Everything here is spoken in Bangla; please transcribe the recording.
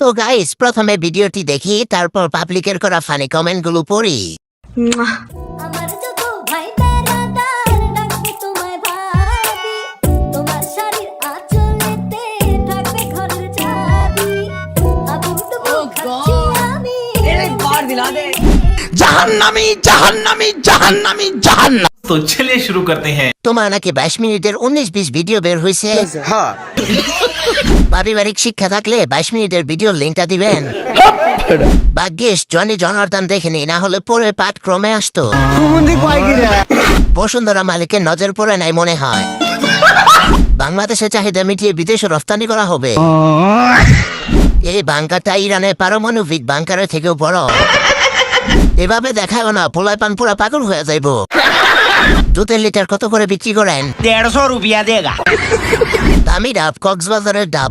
তো গাইস, প্রথমে ভিডিওটি দেখি, তারপর পাবলিকের করা ফানি কমেন্টগুলো পড়ি। আমার যত ভাই বেড়াদার ডাকবে তোমায় ভাবি, তোমার শাড়ির আঁচলেতে থাকবে ঘরের চাবি, আবুডুবু খাচ্ছি আমি জাহান্নামী জাহান্নামী জাহান্নামী জাহান্নাম। तो चलिए शुरू करते हैं। তোমার নাকি 22 মিনিটের 19-20 ভিডিও বের হয়েছে। হ্যাঁ, পারিবারিক শিক্ষা থাকলে 22 মিনিটের ভিডিও লিঙ্কটা দিবেন। ভাগ্যিস জনি জনার্দন দেখেনি, না হলে পরে পাঠ ক্রমে আসতো। বসুন্ধরা মালিকের নজর পড়ে নাই মনে হয়। বাংলাদেশের চাহিদা মিটিয়ে বিদেশে রফতানি করা হবে। এই বাংকারটা ইরানের পারমাণবিক বাংকারের থেকেও বড়। এভাবে দেখাও না, পোলায় পান পুরা পাগল হয়ে যাইব। 2 লিটার কত করে বিক্রি করেন? 150 रुपया देगा। দামি ডাব, কক্সবাজারের ডাব।